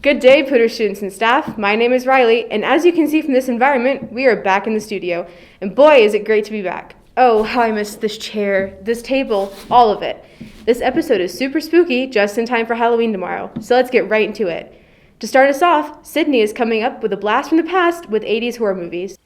Good day, Putter students and staff. My name is Riley, and as you can see from this environment, we are back in the studio. And boy, is it great to be back. Oh, how I miss this chair, this table, all of it. This episode is super spooky, just in time for Halloween tomorrow, so let's get right into it. To start us off, Sydney is coming up with a blast from the past with 80s horror movies.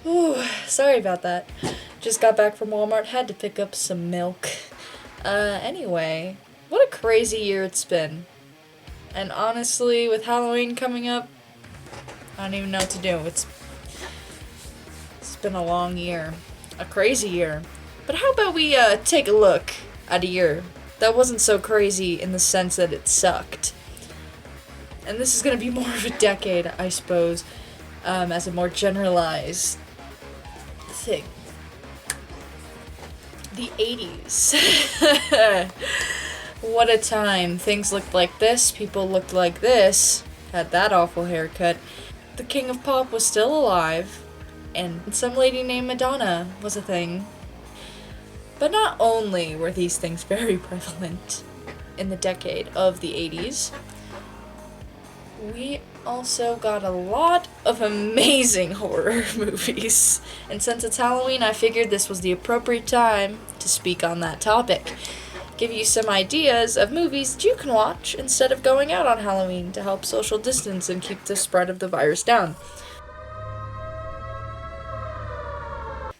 Ooh, sorry about that. Just got back from Walmart, had to pick up some milk. Anyway, what a crazy year it's been. And honestly, with Halloween coming up, I don't even know what to do. It's been a long year. A crazy year. But how about we take a look at a year that wasn't so crazy in the sense that it sucked. And this is going to be more of a decade, I suppose, as a more generalized thing. The 80s. What a time. Things looked like this, people looked like this, had that awful haircut. The king of pop was still alive, and some lady named Madonna was a thing. But not only were these things very prevalent in the decade of the 80s, we also got a lot of amazing horror movies. And since it's Halloween, I figured this was the appropriate time to speak on that topic. Give you some ideas of movies that you can watch instead of going out on Halloween to help social distance and keep the spread of the virus down.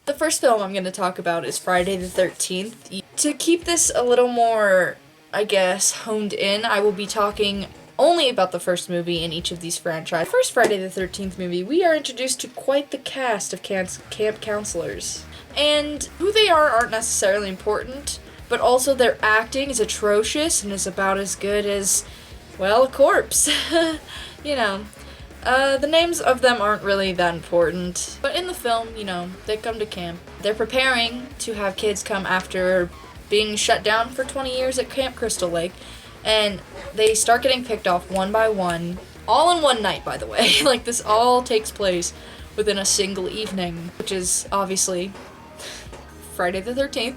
The first film I'm going to talk about is Friday the 13th. To keep this a little more, I guess, honed in, I will be talking only about the first movie in each of these franchises. First Friday the 13th movie, we are introduced to quite the cast of camp counselors. And who they are aren't necessarily important, but also their acting is atrocious and is about as good as, well, a corpse. You know, the names of them aren't really that important. But in the film, you know, they come to camp. They're preparing to have kids come after being shut down for 20 years at Camp Crystal Lake. And they start getting picked off one by one, all in one night, by the way. Like, this all takes place within a single evening, which is obviously Friday the 13th.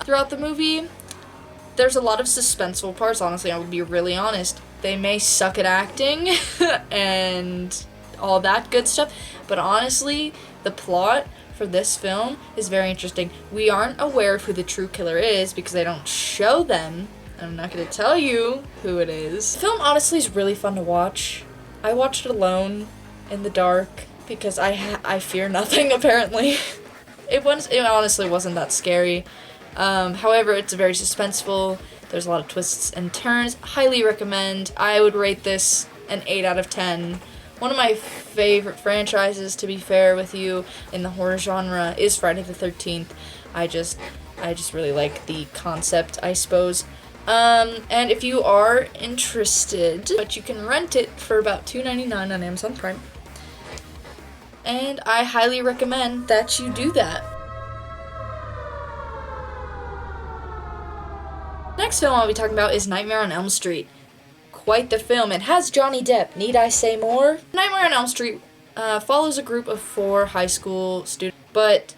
Throughout the movie, there's a lot of suspenseful parts, honestly, I would be really honest. They may suck at acting and all that good stuff, but honestly, the plot for this film is very interesting. We aren't aware of who the true killer is because they don't show them. I'm not going to tell you who it is. The film honestly is really fun to watch. I watched it alone in the dark because I fear nothing, apparently. It honestly wasn't that scary. However, it's very suspenseful. There's a lot of twists and turns. Highly recommend. I would rate this an 8 out of 10. One of my favorite franchises, to be fair with you, in the horror genre is Friday the 13th. I just really like the concept, I suppose. And if you are interested, but you can rent it for about $2.99 on Amazon Prime. And I highly recommend that you do that. Next film I'll be talking about is Nightmare on Elm Street. Quite the film. It has Johnny Depp. Need I say more? Nightmare on Elm Street follows a group of 4 high school students, but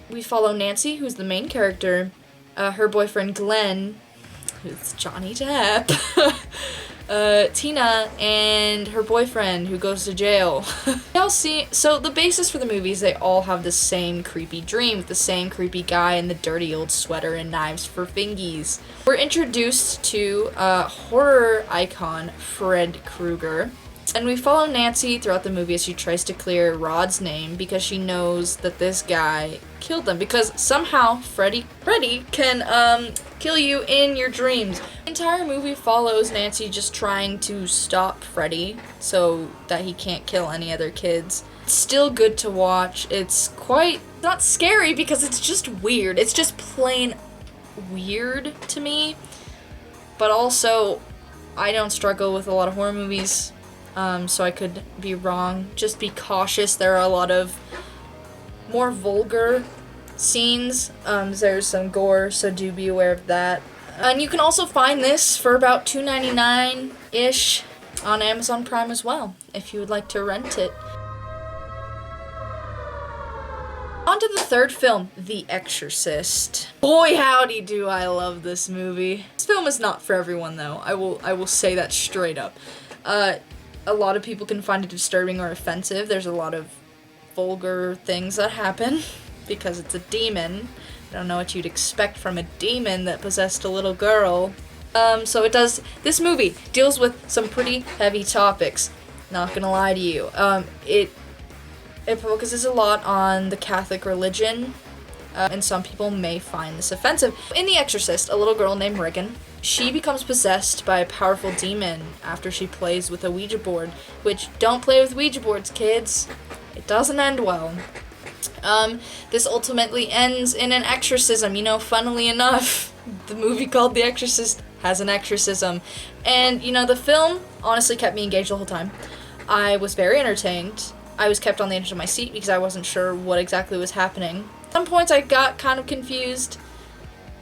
we follow Nancy, who's the main character, her boyfriend Glenn, who's Johnny Depp, Tina, and her boyfriend, who goes to jail. So the basis for the movies, they all have the same creepy dream with the same creepy guy in the dirty old sweater and knives for fingies. We're introduced to horror icon Fred Krueger, and we follow Nancy throughout the movie as she tries to clear Rod's name because she knows that this guy killed them, because somehow Freddy can kill you in your dreams. The entire movie follows Nancy just trying to stop Freddy so that he can't kill any other kids. It's still good to watch. It's quite not scary because it's just weird. It's just plain weird to me. But also, I don't struggle with a lot of horror movies, so I could be wrong. Just be cautious. There are a lot of more vulgar scenes. There's some gore, so do be aware of that. And you can also find this for about $2.99-ish on Amazon Prime as well, if you would like to rent it. On to the third film, The Exorcist. Boy, howdy do I love this movie. This film is not for everyone, though. I will say that straight up. A lot of people can find it disturbing or offensive. There's a lot of vulgar things that happen because it's a demon. I don't know what you'd expect from a demon that possessed a little girl. This movie deals with some pretty heavy topics. Not gonna lie to you. It focuses a lot on the Catholic religion, and some people may find this offensive. In The Exorcist, a little girl named Regan, she becomes possessed by a powerful demon after she plays with a Ouija board, which, don't play with Ouija boards, kids. It doesn't end well. This ultimately ends in an exorcism. Funnily enough, the movie called The Exorcist has an exorcism. And, the film honestly kept me engaged the whole time. I was very entertained. I was kept on the edge of my seat because I wasn't sure what exactly was happening. At some points I got kind of confused,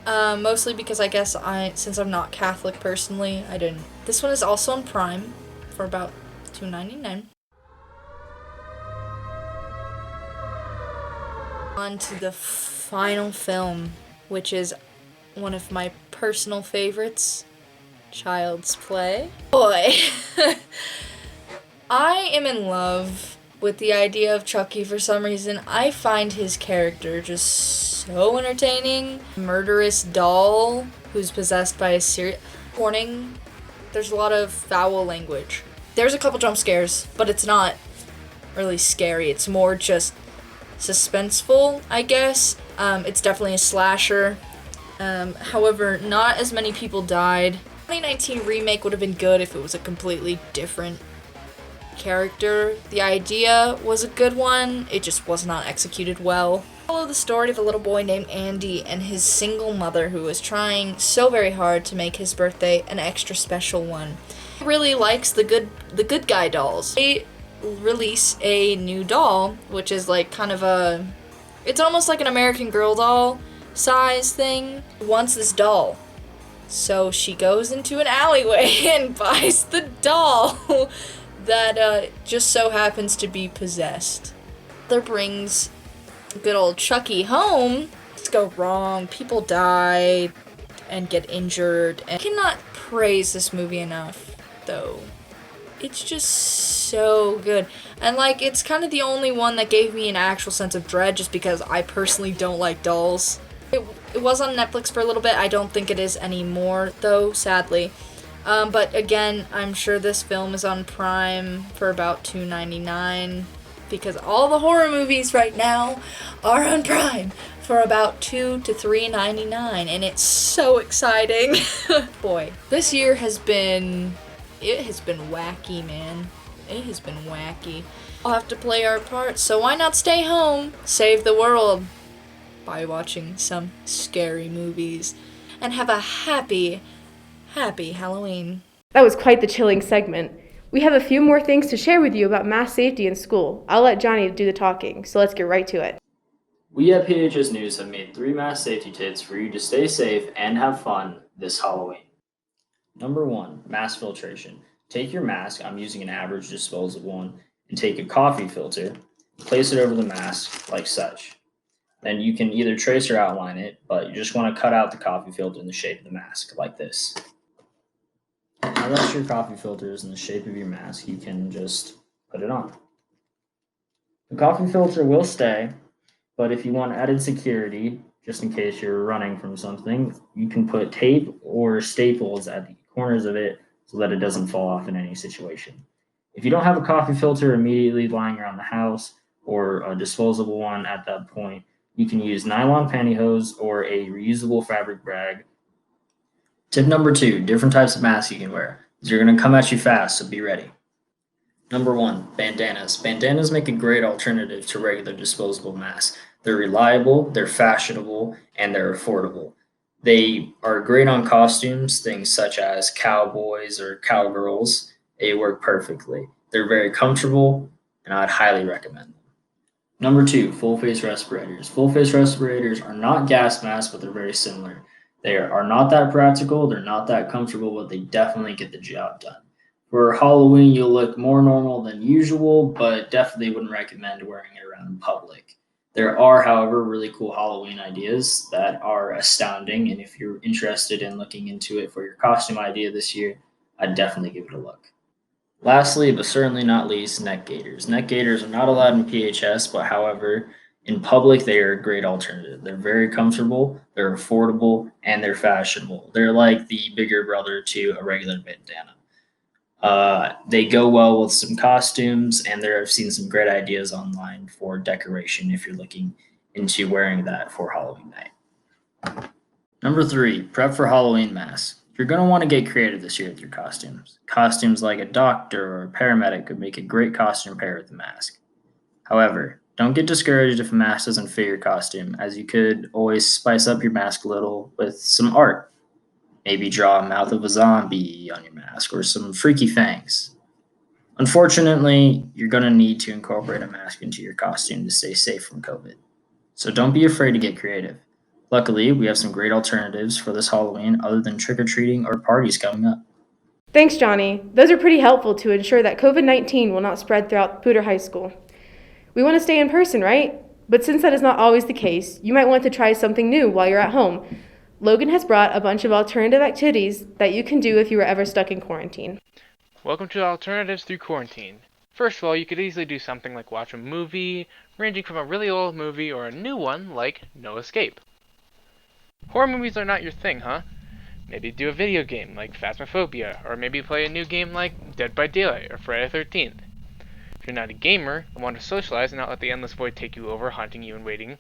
mostly because I guess since I'm not Catholic personally, I didn't. This one is also on Prime for about $2.99. On to the final film, which is one of my personal favorites, Child's Play. Boy, I am in love with the idea of Chucky for some reason. I find his character just so entertaining. Murderous doll who's possessed by a serial... Warning, there's a lot of foul language. There's a couple jump scares, but it's not really scary. It's more just suspenseful, I guess. It's definitely a slasher. However, not as many people died. 2019 remake would have been good if it was a completely different character. The idea was a good one, it just was not executed well. Follow the story of a little boy named Andy and his single mother who is trying so very hard to make his birthday an extra special one. He really likes the good guy dolls. They release a new doll, which is like kind of it's almost like an American Girl doll size thing. He wants this doll. So she goes into an alleyway and buys the doll that just so happens to be possessed. Mother brings good old Chucky home. Things go wrong, people die and get injured. And I cannot praise this movie enough, though. It's just so good. And it's kind of the only one that gave me an actual sense of dread just because I personally don't like dolls. It was on Netflix for a little bit. I don't think it is anymore, though, sadly. But again, I'm sure this film is on Prime for about $2.99 because all the horror movies right now are on Prime for about $2 to $3.99, and it's so exciting. Boy, this year has been wacky, man. It has been wacky. We'll have to play our part, so why not stay home, save the world by watching some scary movies, and have a happy Halloween. That was quite the chilling segment. We have a few more things to share with you about mass safety in school. I'll let Johnny do the talking, so let's get right to it. We at PHS News have made 3 mass safety tips for you to stay safe and have fun this Halloween. Number 1, mask filtration. Take your mask, I'm using an average disposable one, and take a coffee filter, place it over the mask like such. Then you can either trace or outline it, but you just want to cut out the coffee filter in the shape of the mask, like this. Now that your coffee filter is in the shape of your mask, you can just put it on. The coffee filter will stay, but if you want added security, just in case you're running from something, you can put tape or staples at the corners of it so that it doesn't fall off in any situation. If you don't have a coffee filter immediately lying around the house or a disposable one at that point, you can use nylon pantyhose or a reusable fabric bag. Tip number 2, different types of masks you can wear. They're going to come at you fast, so be ready. Number 1, bandanas. Bandanas make a great alternative to regular disposable masks. They're reliable, they're fashionable, and they're affordable. They are great on costumes, things such as cowboys or cowgirls. They work perfectly. They're very comfortable, and I'd highly recommend them. Number 2, full face respirators. Full face respirators are not gas masks, but they're very similar. They are not that practical, they're not that comfortable, but they definitely get the job done. For Halloween, you'll look more normal than usual, but definitely wouldn't recommend wearing it around in public. There are, however, really cool Halloween ideas that are astounding, and if you're interested in looking into it for your costume idea this year, I'd definitely give it a look. Lastly, but certainly not least, neck gaiters. Neck gaiters are not allowed in PHS, but however, in public, they are a great alternative. They're very comfortable, they're affordable, and they're fashionable. They're like the bigger brother to a regular bandana. They go well with some costumes, and there I've seen some great ideas online for decoration if you're looking into wearing that for Halloween night. Number three, prep for Halloween masks. You're going to want to get creative this year with your costumes. Costumes like a doctor or a paramedic could make a great costume pair with a mask. However, don't get discouraged if a mask doesn't fit your costume, as you could always spice up your mask a little with some art. Maybe draw a mouth of a zombie on your mask or some freaky fangs. Unfortunately, you're going to need to incorporate a mask into your costume to stay safe from COVID. So don't be afraid to get creative. Luckily, we have some great alternatives for this Halloween other than trick or treating or parties coming up. Thanks, Johnny. Those are pretty helpful to ensure that COVID-19 will not spread throughout Poudre High School. We want to stay in person, right? But since that is not always the case, you might want to try something new while you're at home. Logan has brought a bunch of alternative activities that you can do if you were ever stuck in quarantine. Welcome to Alternatives Through Quarantine. First of all, you could easily do something like watch a movie, ranging from a really old movie or a new one like No Escape. Horror movies are not your thing, huh? Maybe do a video game like Phasmophobia, or maybe play a new game like Dead by Daylight or Friday the 13th. If you're not a gamer and want to socialize and not let the endless void take you over, haunting you and waiting,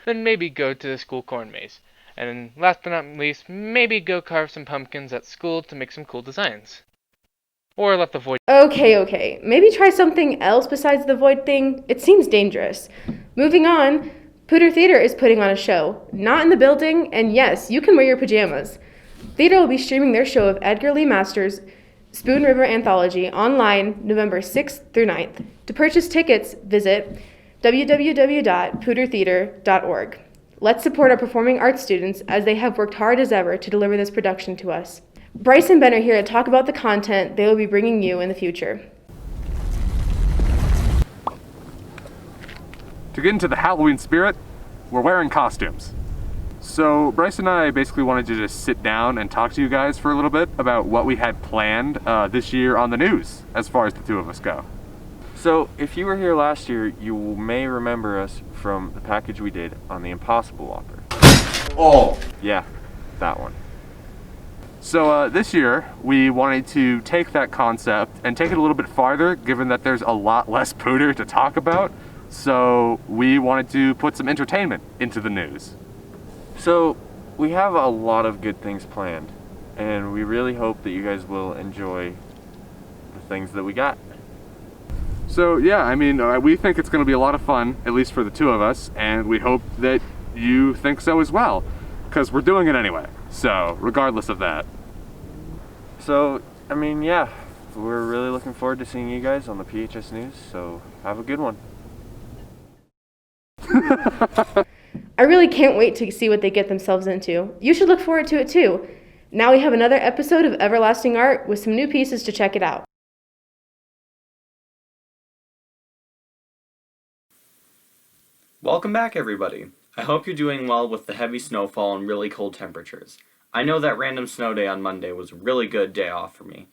then maybe go to the school corn maze. And last but not least, maybe go carve some pumpkins at school to make some cool designs. Or let the void... Okay. Maybe try something else besides the void thing. It seems dangerous. Moving on, Poudre Theater is putting on a show. Not in the building, and yes, you can wear your pajamas. Theater will be streaming their show of Edgar Lee Masters' Spoon River Anthology online November 6th through 9th. To purchase tickets, visit www.poudretheater.org. Let's support our performing arts students as they have worked hard as ever to deliver this production to us. Bryce and Ben are here to talk about the content they will be bringing you in the future. To get into the Halloween spirit, we're wearing costumes. So Bryce and I basically wanted to just sit down and talk to you guys for a little bit about what we had planned this year on the news, as far as the two of us go. So, if you were here last year, you may remember us from the package we did on the Impossible Whopper. Oh! Yeah, that one. So this year, we wanted to take that concept and take it a little bit farther, given that there's a lot less Poudre to talk about. So we wanted to put some entertainment into the news. So, we have a lot of good things planned, and we really hope that you guys will enjoy the things that we got. So yeah, I mean, we think it's going to be a lot of fun, at least for the two of us, and we hope that you think so as well, because we're doing it anyway, so regardless of that. So, I mean, yeah, we're really looking forward to seeing you guys on the PHS News, so have a good one. I really can't wait to see what they get themselves into. You should look forward to it too. Now we have another episode of Everlasting Art with some new pieces to check it out. Welcome back, everybody. I hope you're doing well with the heavy snowfall and really cold temperatures. I know that random snow day on Monday was a really good day off for me.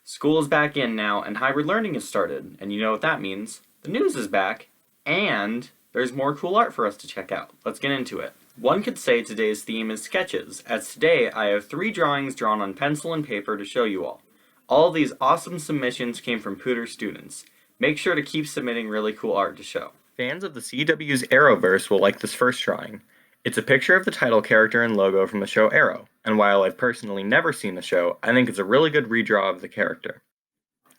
School is back in now, and hybrid learning has started, and you know what that means. The news is back, and there's more cool art for us to check out. Let's get into it. One could say today's theme is sketches, as today I have 3 drawings drawn on pencil and paper to show you all. All of these awesome submissions came from Poudre students. Make sure to keep submitting really cool art to show. Fans of the CW's Arrowverse will like this first drawing. It's a picture of the title character and logo from the show Arrow, and while I've personally never seen the show, I think it's a really good redraw of the character.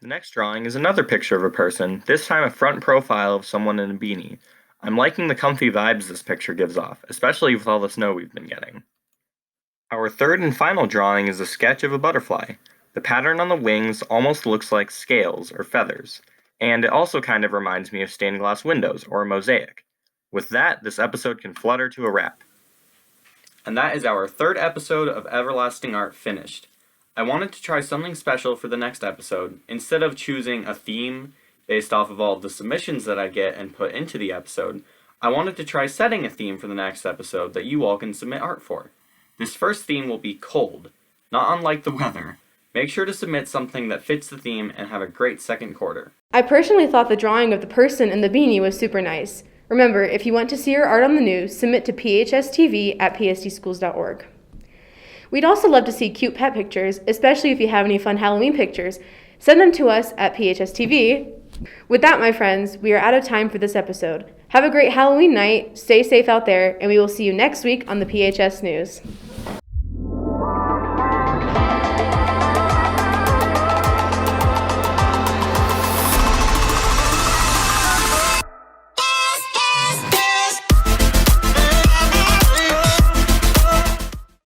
The next drawing is another picture of a person, this time a front profile of someone in a beanie. I'm liking the comfy vibes this picture gives off, especially with all the snow we've been getting. Our third and final drawing is a sketch of a butterfly. The pattern on the wings almost looks like scales or feathers, and it also kind of reminds me of stained glass windows or a mosaic. With that, this episode can flutter to a wrap. And that is our third episode of Everlasting Art finished. I wanted to try something special for the next episode. Instead of choosing a theme, Based off of all of the submissions that I get and put into the episode, I wanted to try setting a theme for the next episode that you all can submit art for. This first theme will be cold, not unlike the weather. Make sure to submit something that fits the theme and have a great second quarter. I personally thought the drawing of the person in the beanie was super nice. Remember, if you want to see your art on the news, submit to phstv@psdschools.org. We'd also love to see cute pet pictures, especially if you have any fun Halloween pictures. Send them to us at PHSTV. With that, my friends, we are out of time for this episode. Have a great Halloween night, stay safe out there, and we will see you next week on the PHS News.